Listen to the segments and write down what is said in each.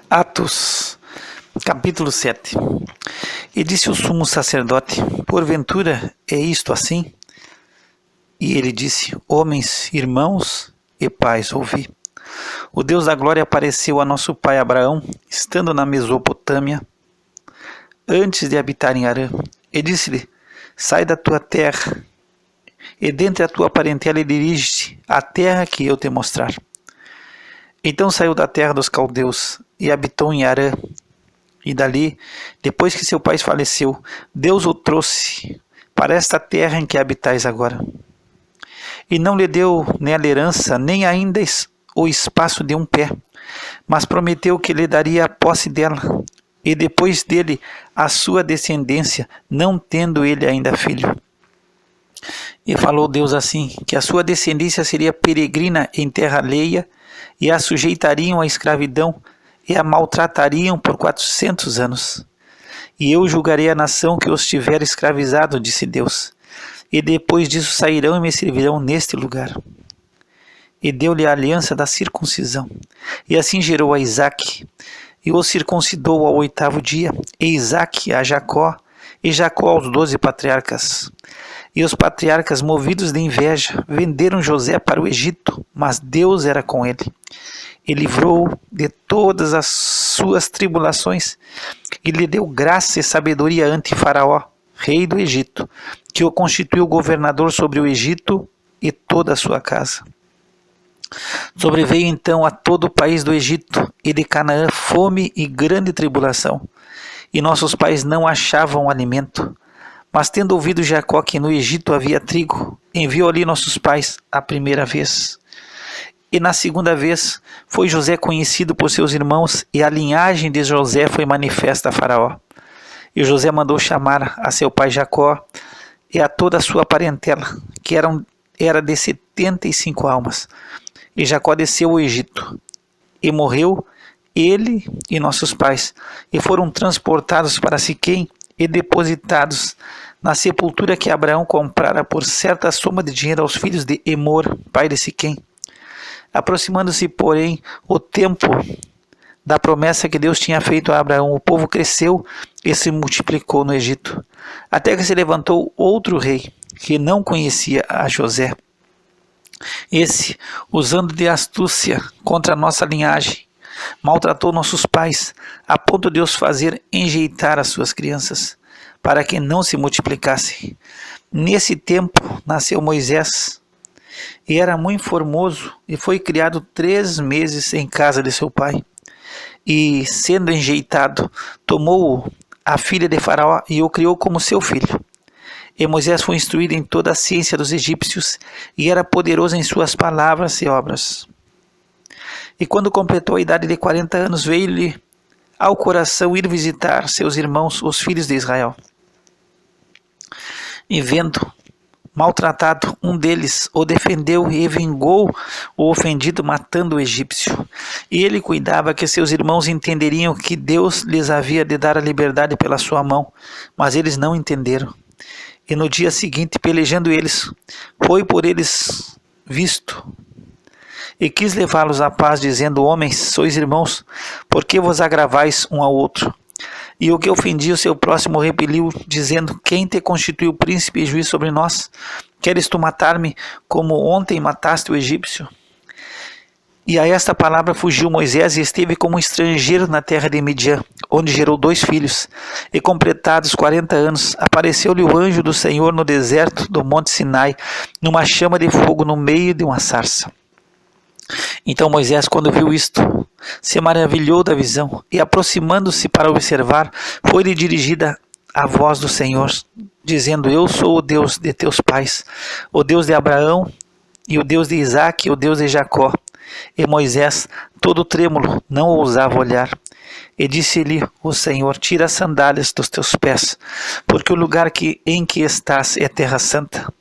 Atos, capítulo 7. E disse o sumo sacerdote: porventura é isto assim? E ele disse: homens, irmãos e pais, ouvi. O Deus da glória apareceu a nosso pai Abraão, estando na Mesopotâmia, antes de habitar em Harã, e disse-lhe: sai da tua terra, e dentre a tua parentela, e dirige-te à terra que eu te mostrar. Então saiu da terra dos caldeus, e habitou em Harã. E dali, depois que seu pai faleceu, Deus o trouxe para esta terra em que habitais agora. E não lhe deu nela herança, nem ainda o espaço de um pé, mas prometeu que lhe daria a posse dela, e depois dele a sua descendência, não tendo ele ainda filho. E falou Deus assim, que a sua descendência seria peregrina em terra alheia, e a sujeitariam à escravidão, e a maltratariam por 400 anos. E eu julgarei a nação que os tiver escravizado, disse Deus, e depois disso sairão e me servirão neste lugar. E deu-lhe a aliança da circuncisão, e assim gerou a Isaque, e o circuncidou ao 8º dia, e Isaque a Jacó, e Jacó aos 12 patriarcas. E os patriarcas, movidos de inveja, venderam José para o Egito, mas Deus era com ele, e livrou de todas as suas tribulações, e lhe deu graça e sabedoria ante Faraó, rei do Egito, que o constituiu governador sobre o Egito e toda a sua casa. Sobreveio então a todo o país do Egito e de Canaã fome e grande tribulação, e nossos pais não achavam alimento. Mas tendo ouvido Jacó que no Egito havia trigo, enviou ali nossos pais a primeira vez. E na segunda vez foi José conhecido por seus irmãos, e a linhagem de José foi manifesta a Faraó. E José mandou chamar a seu pai Jacó e a toda a sua parentela, que era de 75 almas. E Jacó desceu ao Egito, e morreu ele e nossos pais, e foram transportados para Siquém, e depositados na sepultura que Abraão comprara por certa soma de dinheiro aos filhos de Emor, pai de Siquém. Aproximando-se, porém, o tempo da promessa que Deus tinha feito a Abraão, o povo cresceu e se multiplicou no Egito, até que se levantou outro rei, que não conhecia a José. Esse, usando de astúcia contra a nossa linhagem, maltratou nossos pais, a ponto de os fazer enjeitar as suas crianças, para que não se multiplicassem. Nesse tempo nasceu Moisés, e era muito formoso, e foi criado 3 meses em casa de seu pai. E, sendo enjeitado, tomou a filha de Faraó e o criou como seu filho. E Moisés foi instruído em toda a ciência dos egípcios, e era poderoso em suas palavras e obras. E quando completou a idade de 40 anos, veio-lhe ao coração ir visitar seus irmãos, os filhos de Israel. E vendo maltratado um deles, o defendeu e vingou o ofendido, matando o egípcio. E ele cuidava que seus irmãos entenderiam que Deus lhes havia de dar a liberdade pela sua mão, mas eles não entenderam. E no dia seguinte, pelejando eles, foi por eles visto, e quis levá-los à paz, dizendo: homens, sois irmãos, por que vos agravais um ao outro? E o que ofendia o seu próximo repeliu, dizendo: quem te constituiu príncipe e juiz sobre nós? Queres tu matar-me, como ontem mataste o egípcio? E a esta palavra fugiu Moisés, e esteve como estrangeiro na terra de Midian, onde gerou 2 filhos. E completados 40 anos, apareceu-lhe o anjo do Senhor no deserto do monte Sinai, numa chama de fogo no meio de uma sarça. Então Moisés, quando viu isto, se maravilhou da visão, e aproximando-se para observar, foi-lhe dirigida a voz do Senhor, dizendo: eu sou o Deus de teus pais, o Deus de Abraão, e o Deus de Isaque, e o Deus de Jacó. E Moisés, todo trêmulo, não ousava olhar. E disse-lhe o Senhor: tira as sandálias dos teus pés, porque o lugar em que estás é terra santa.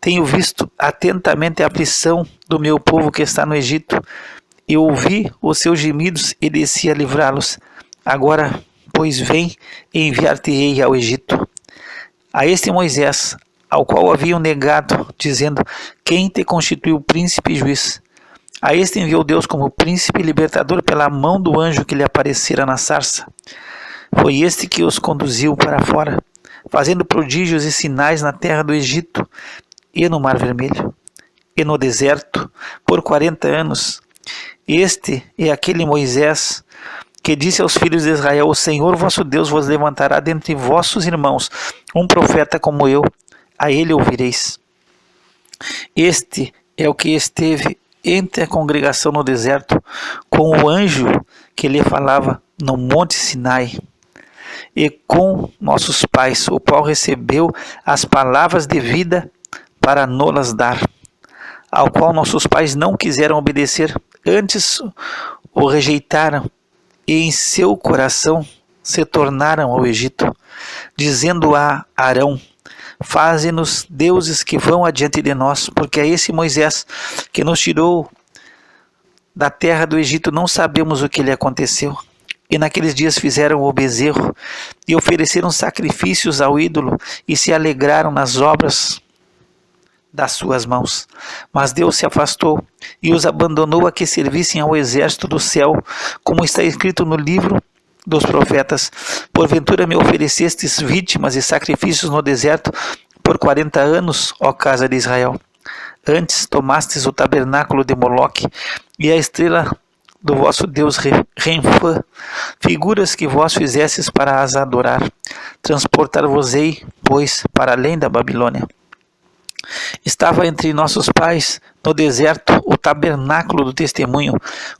Tenho visto atentamente a aflição do meu povo que está no Egito, e ouvi os seus gemidos e desci a livrá-los. Agora, pois, vem e enviar-te-ei ao Egito. A este Moisés, ao qual haviam negado, dizendo: quem te constituiu príncipe e juiz? A este enviou Deus como príncipe e libertador pela mão do anjo que lhe aparecera na sarça. Foi este que os conduziu para fora, fazendo prodígios e sinais na terra do Egito e no Mar Vermelho, e no deserto, por 40 anos. Este é aquele Moisés que disse aos filhos de Israel: o Senhor vosso Deus vos levantará dentre vossos irmãos um profeta como eu, a ele ouvireis. Este é o que esteve entre a congregação no deserto, com o anjo que lhe falava no monte Sinai, e com nossos pais, o qual recebeu as palavras de vida para nolas dar, ao qual nossos pais não quiseram obedecer, antes o rejeitaram, e em seu coração se tornaram ao Egito, dizendo a Arão: faze-nos deuses que vão adiante de nós, porque a esse Moisés que nos tirou da terra do Egito não sabemos o que lhe aconteceu. E naqueles dias fizeram o bezerro e ofereceram sacrifícios ao ídolo e se alegraram nas obras das suas mãos. Mas Deus se afastou e os abandonou a que servissem ao exército do céu, como está escrito no livro dos profetas: porventura me oferecestes vítimas e sacrifícios no deserto por 40 anos, ó casa de Israel. Antes tomastes o tabernáculo de Moloque e a estrela do vosso Deus Renfã, figuras que vós fizestes para as adorar. Transportar-vos-ei, pois, para além da Babilônia. Estava entre nossos pais no deserto o tabernáculo do testemunho,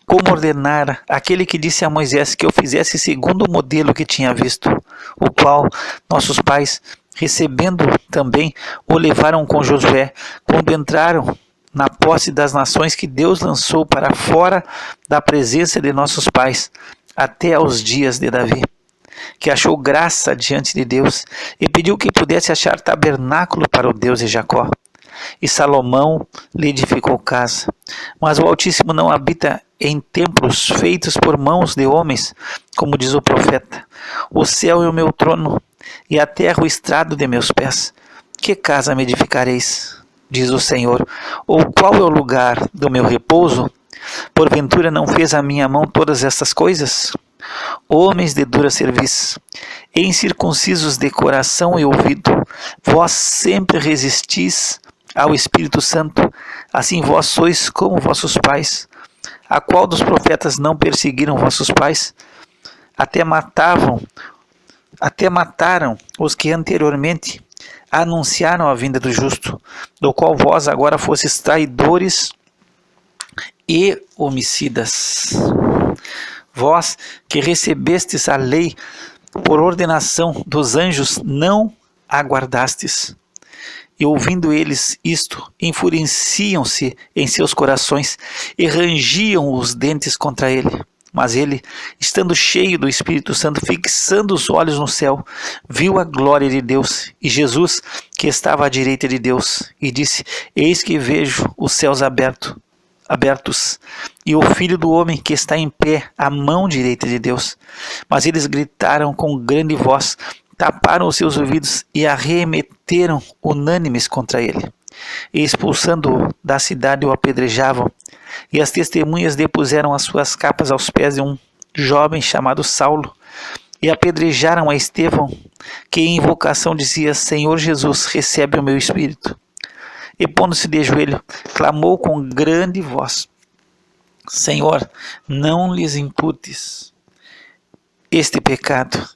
como ordenara aquele que disse a Moisés que eu fizesse segundo o modelo que tinha visto, o qual nossos pais, recebendo também, o levaram com Josué, quando entraram na posse das nações que Deus lançou para fora da presença de nossos pais, até aos dias de Davi, que achou graça diante de Deus e pediu que pudesse achar tabernáculo para o Deus de Jacó. E Salomão lhe edificou casa. Mas o Altíssimo não habita em templos feitos por mãos de homens, como diz o profeta: o céu é o meu trono e a terra o estrado de meus pés. Que casa me edificareis? Diz o Senhor. Ou qual é o lugar do meu repouso? Porventura não fez a minha mão todas estas coisas? Homens de dura serviço, incircuncisos de coração e ouvido, vós sempre resistis ao Espírito Santo, assim vós sois como vossos pais. A qual dos profetas não perseguiram vossos pais? Até mataram os que anteriormente anunciaram a vinda do justo, do qual vós agora fostes traidores e homicidas. Vós que recebestes a lei por ordenação dos anjos, não a guardastes. E ouvindo eles isto, enfureciam-se em seus corações e rangiam os dentes contra ele. Mas ele, estando cheio do Espírito Santo, fixando os olhos no céu, viu a glória de Deus e Jesus, que estava à direita de Deus, e disse: eis que vejo os céus abertos, e o Filho do Homem que está em pé à mão direita de Deus. Mas eles gritaram com grande voz, taparam os seus ouvidos e arremeteram unânimes contra ele. E expulsando-o da cidade o apedrejavam, e as testemunhas depuseram as suas capas aos pés de um jovem chamado Saulo, e apedrejaram a Estevão, que em invocação dizia: Senhor Jesus, recebe o meu espírito. E pondo-se de joelho, clamou com grande voz: Senhor, não lhes imputes este pecado.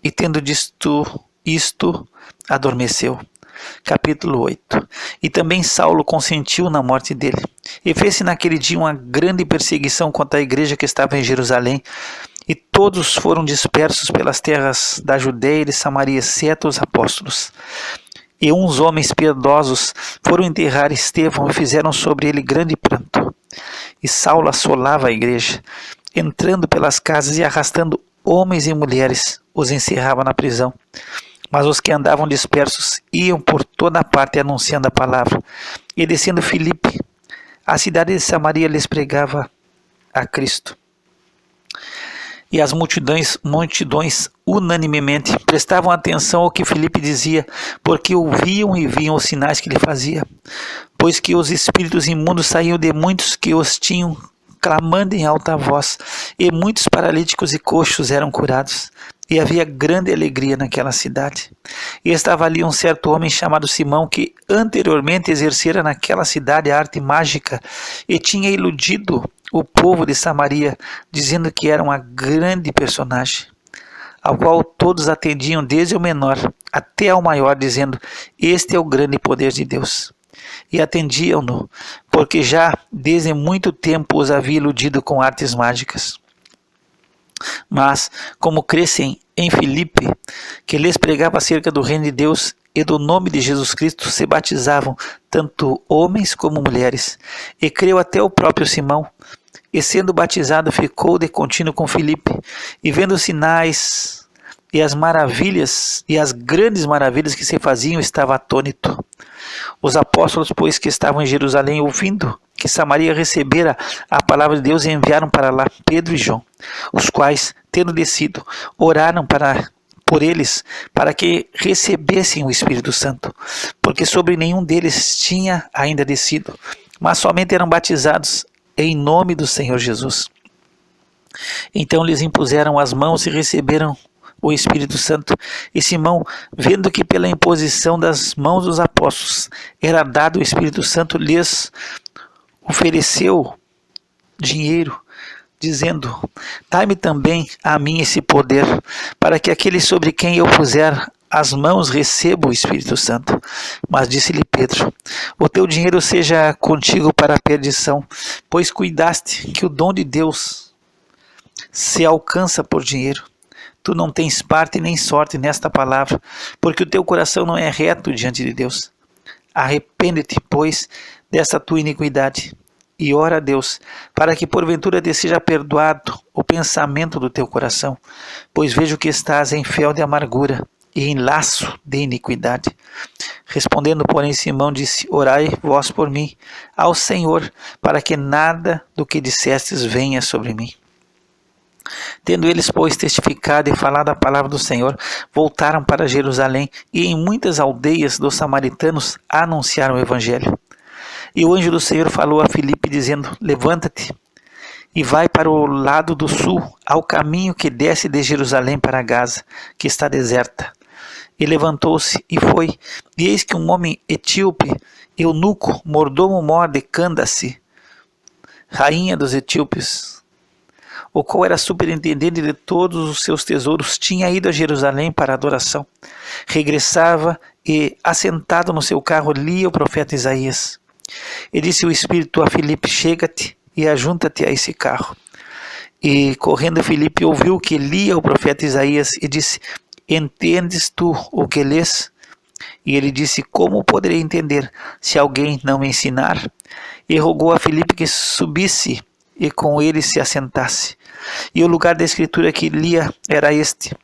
E tendo dito isto, adormeceu. Capítulo 8. E também Saulo consentiu na morte dele. E fez-se naquele dia uma grande perseguição contra a igreja que estava em Jerusalém. E todos foram dispersos pelas terras da Judeia e de Samaria, exceto os apóstolos. E uns homens piedosos foram enterrar Estevão e fizeram sobre ele grande pranto. E Saulo assolava a igreja, entrando pelas casas e arrastando homens e mulheres, os encerrava na prisão. Mas os que andavam dispersos iam por toda parte anunciando a palavra. E descendo Filipe, a cidade de Samaria, lhes pregava a Cristo. E as multidões unanimemente prestavam atenção ao que Filipe dizia, porque ouviam e viam os sinais que ele fazia. pois que os espíritos imundos saíam de muitos que os tinham, clamando em alta voz, e muitos paralíticos e coxos eram curados. E havia grande alegria naquela cidade. E estava ali um certo homem chamado Simão, que anteriormente exercera naquela cidade a arte mágica, e tinha iludido o povo de Samaria, dizendo que era uma grande personagem, ao qual todos atendiam, desde o menor até ao maior, dizendo: este é o grande poder de Deus. E atendiam-no, porque já desde muito tempo os havia iludido com artes mágicas. Mas, como crescem em Filipe, que lhes pregava acerca do reino de Deus e do nome de Jesus Cristo, se batizavam tanto homens como mulheres. E creu até o próprio Simão, e sendo batizado ficou de contínuo com Filipe, e vendo os sinais e as maravilhas, e as grandes maravilhas que se faziam, estava atônito. Os apóstolos, pois, que estavam em Jerusalém, ouvindo que Samaria recebera a palavra de Deus, enviaram para lá Pedro e João, os quais, tendo descido, oraram por eles, para que recebessem o Espírito Santo, porque sobre nenhum deles tinha ainda descido, mas somente eram batizados em nome do Senhor Jesus. Então lhes impuseram as mãos e receberam o Espírito Santo. E Simão, vendo que pela imposição das mãos dos apóstolos era dado o Espírito Santo, lhes ofereceu dinheiro, dizendo: dai-me também a mim esse poder, para que aquele sobre quem eu puser as mãos receba o Espírito Santo. Mas disse-lhe Pedro: o teu dinheiro seja contigo para a perdição, pois cuidaste que o dom de Deus se alcança por dinheiro. Tu não tens parte nem sorte nesta palavra, porque o teu coração não é reto diante de Deus. Arrepende-te, pois, desta tua iniquidade, e ora a Deus, para que porventura te seja perdoado o pensamento do teu coração, pois vejo que estás em fel de amargura e em laço de iniquidade. Respondendo, porém, Simão disse: orai vós por mim ao Senhor, para que nada do que dissestes venha sobre mim. Tendo eles, pois, testificado e falado a palavra do Senhor, voltaram para Jerusalém, e em muitas aldeias dos samaritanos anunciaram o Evangelho. E o anjo do Senhor falou a Filipe, dizendo: levanta-te e vai para o lado do sul, ao caminho que desce de Jerusalém para Gaza, que está deserta. E levantou-se e foi, e eis que um homem etíope, eunuco, mordomo-mor de Cândace, rainha dos etíopes, o qual era superintendente de todos os seus tesouros, tinha ido a Jerusalém para a adoração. Regressava e, assentado no seu carro, lia o profeta Isaías. E disse o Espírito a Filipe: chega-te e ajunta-te a esse carro. E, correndo, Filipe ouviu que lia o profeta Isaías e disse: entendes tu o que lês? E ele disse: como poderei entender, se alguém não me ensinar? E rogou a Filipe que subisse e com ele se assentasse. E o lugar da escritura que lia era este: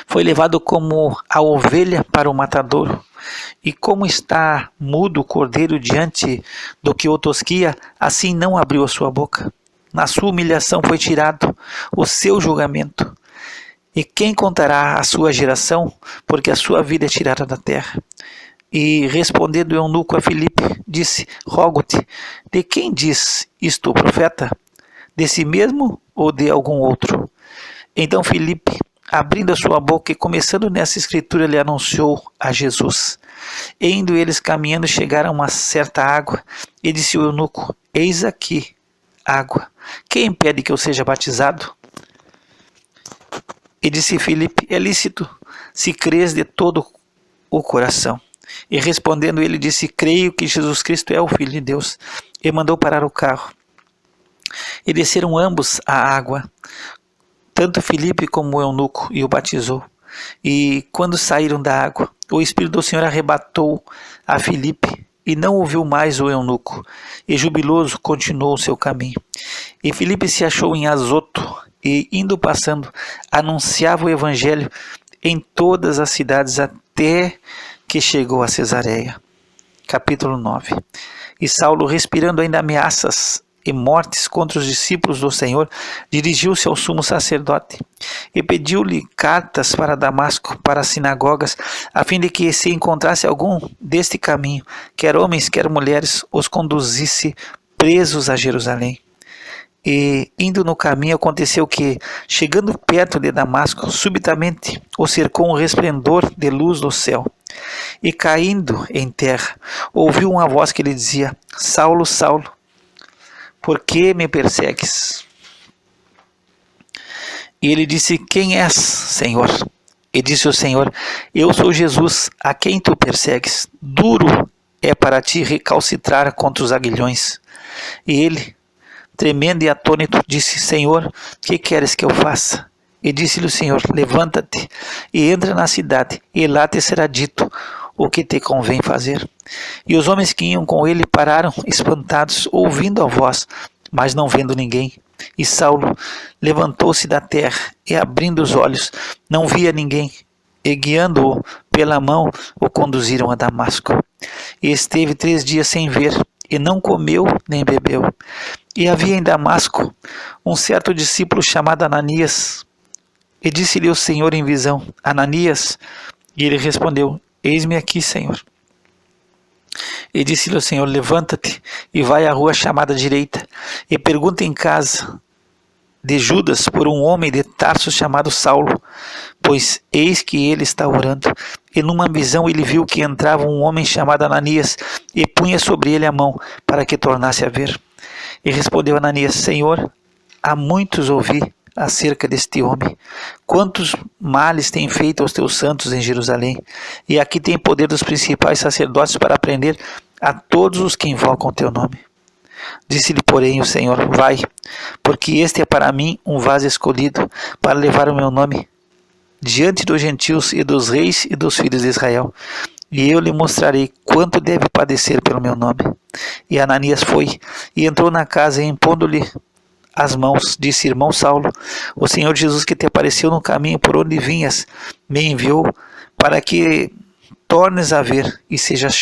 foi levado como a ovelha para o matadouro, e como está mudo o cordeiro diante do que o tosquia, assim não abriu a sua boca. Na sua humilhação foi tirado o seu julgamento. E quem contará a sua geração, porque a sua vida é tirada da terra? E respondendo o eunuco a Filipe, disse: rogo-te, de quem diz isto o profeta? De si mesmo ou de algum outro? Então Filipe, abrindo a sua boca e começando nessa escritura, lhe anunciou a Jesus. E indo eles caminhando, chegaram a uma certa água, e disse o eunuco: eis aqui água, quem impede que eu seja batizado? E disse Filipe: é lícito, se crês de todo o coração. E respondendo ele disse: creio que Jesus Cristo é o Filho de Deus. E mandou parar o carro. E desceram ambos à água, tanto Filipe como o eunuco, e o batizou. E quando saíram da água, o Espírito do Senhor arrebatou a Filipe, e não ouviu mais o eunuco, e jubiloso continuou o seu caminho. E Filipe se achou em Azoto, e indo passando, anunciava o Evangelho em todas as cidades, até que chegou a Cesareia. Capítulo 9. E Saulo, respirando ainda ameaças e mortes contra os discípulos do Senhor, dirigiu-se ao sumo sacerdote e pediu-lhe cartas para Damasco, para as sinagogas, a fim de que se encontrasse algum deste caminho, quer homens, quer mulheres, os conduzisse presos a Jerusalém. E, indo no caminho, aconteceu que, chegando perto de Damasco, subitamente o cercou um resplendor de luz do céu. E, caindo em terra, ouviu uma voz que lhe dizia: Saulo, Saulo, por que me persegues? E ele disse: Quem és, Senhor? E disse o Senhor: Eu sou Jesus, a quem tu persegues. Duro é para ti recalcitrar contra os aguilhões. E ele, tremendo e atônito, disse: Senhor, que queres que eu faça? E disse-lhe o Senhor: Levanta-te e entra na cidade, e lá te será dito o que te convém fazer. E os homens que iam com ele pararam espantados, ouvindo a voz, mas não vendo ninguém. E Saulo levantou-se da terra e, abrindo os olhos, não via ninguém. E, guiando-o pela mão, o conduziram a Damasco. E esteve 3 dias sem ver, e não comeu nem bebeu. E havia em Damasco um certo discípulo chamado Ananias. E disse-lhe o Senhor em visão: Ananias. E ele respondeu: Eis-me aqui, Senhor. E disse-lhe o Senhor: Levanta-te e vai à rua chamada direita, e pergunta em casa de Judas por um homem de Tarso chamado Saulo, pois eis que ele está orando. E numa visão ele viu que entrava um homem chamado Ananias, e punha sobre ele a mão, para que tornasse a ver. E respondeu Ananias: Senhor, há muitos ouvi acerca deste homem, quantos males tem feito aos teus santos em Jerusalém, e aqui tem poder dos principais sacerdotes para prender a todos os que invocam o teu nome. Disse-lhe, porém, o Senhor: Vai, porque este é para mim um vaso escolhido, para levar o meu nome diante dos gentios e dos reis e dos filhos de Israel, e eu lhe mostrarei quanto deve padecer pelo meu nome. E Ananias foi e entrou na casa, e impondo-lhe as mãos, disse: Irmão Saulo, o Senhor Jesus, que te apareceu no caminho por onde vinhas, me enviou para que tornes a ver e sejas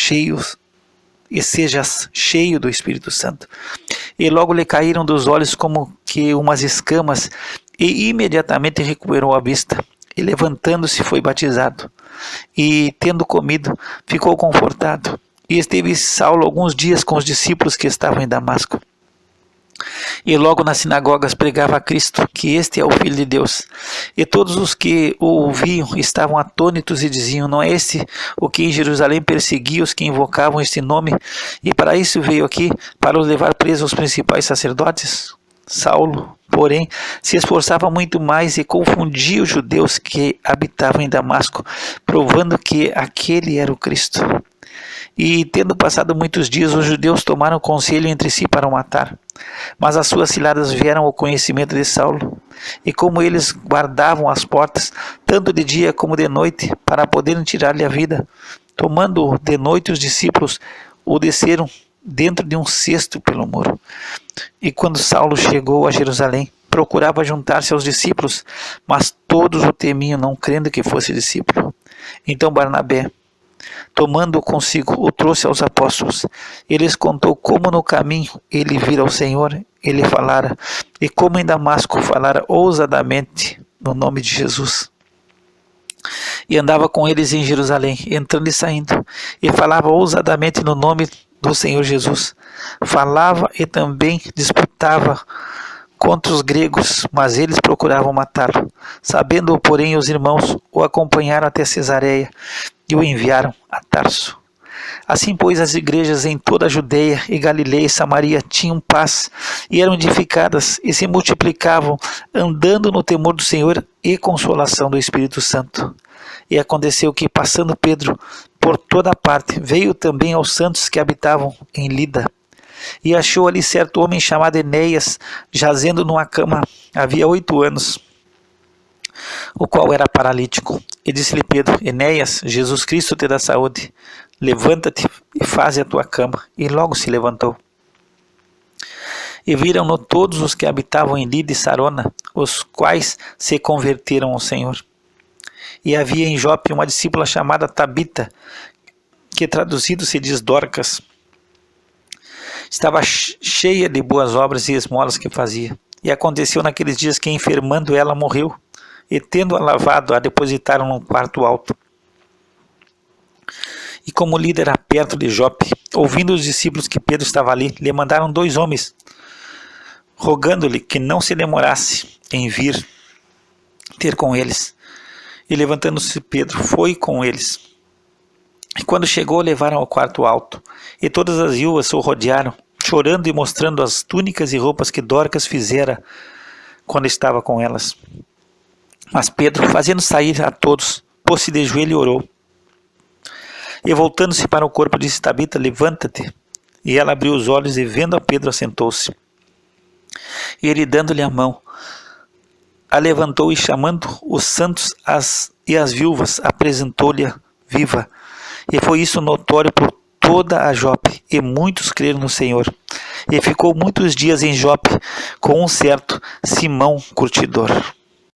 cheio do Espírito Santo. E logo lhe caíram dos olhos como que umas escamas, e imediatamente recuperou a vista. E levantando-se foi batizado. E tendo comido, ficou confortado. E esteve Saulo alguns dias com os discípulos que estavam em Damasco. E logo nas sinagogas pregava a Cristo, que este é o Filho de Deus. E todos os que o ouviam estavam atônitos e diziam: Não é este o que em Jerusalém perseguia os que invocavam este nome? E para isso veio aqui, para os levar presos os principais sacerdotes? Saulo, porém, se esforçava muito mais e confundia os judeus que habitavam em Damasco, provando que aquele era o Cristo. E, tendo passado muitos dias, os judeus tomaram conselho entre si para o matar. Mas as suas ciladas vieram ao conhecimento de Saulo. E como eles guardavam as portas, tanto de dia como de noite, para poderem tirar-lhe a vida, tomando de noite os discípulos, o desceram dentro de um cesto pelo muro. E quando Saulo chegou a Jerusalém, procurava juntar-se aos discípulos, mas todos o temiam, não crendo que fosse discípulo. Então Barnabé, tomando-o consigo, o trouxe aos apóstolos. Ele lhes contou como no caminho ele vira ao Senhor, ele falara, e como em Damasco falara ousadamente no nome de Jesus. E andava com eles em Jerusalém, entrando e saindo, e falava ousadamente no nome do Senhor Jesus. Falava e também disputava contra os gregos, mas eles procuravam matá-lo. Sabendo-o, porém, os irmãos o acompanharam até Cesareia e o enviaram a Tarso. Assim, pois, as igrejas em toda a Judeia e Galileia e Samaria tinham paz e eram edificadas e se multiplicavam, andando no temor do Senhor e consolação do Espírito Santo. E aconteceu que, passando Pedro por toda parte, veio também aos santos que habitavam em Lida. E achou ali certo homem chamado Enéas, jazendo numa cama havia 8 anos, o qual era paralítico. E disse-lhe Pedro: Enéas, Jesus Cristo te dá saúde. Levanta-te e faze a tua cama. E logo se levantou. E viram-no todos os que habitavam em Lida e Sarona, os quais se converteram ao Senhor. E havia em Jope uma discípula chamada Tabita, que traduzido se diz Dorcas. estava cheia de boas obras e esmolas que fazia. E aconteceu naqueles dias que, enfermando ela, morreu, e tendo-a lavado, a depositaram num quarto alto. E como Lida era perto de Jope, ouvindo os discípulos que Pedro estava ali, lhe mandaram 2 homens, rogando-lhe que não se demorasse em vir ter com eles. E levantando-se Pedro, foi com eles. E quando chegou, levaram ao quarto alto, e todas as viúvas o rodearam, chorando e mostrando as túnicas e roupas que Dorcas fizera quando estava com elas. Mas Pedro, fazendo sair a todos, pôs-se de joelho e orou. E voltando-se para o corpo, disse: Tabita, levanta-te. E ela abriu os olhos e, vendo a Pedro, assentou-se. E ele, dando-lhe a mão, a levantou e, chamando os santos e as viúvas, apresentou-lhe viva. E foi isso notório por toda a Jope, e muitos creram no Senhor. E ficou muitos dias em Jope com um certo Simão Curtidor.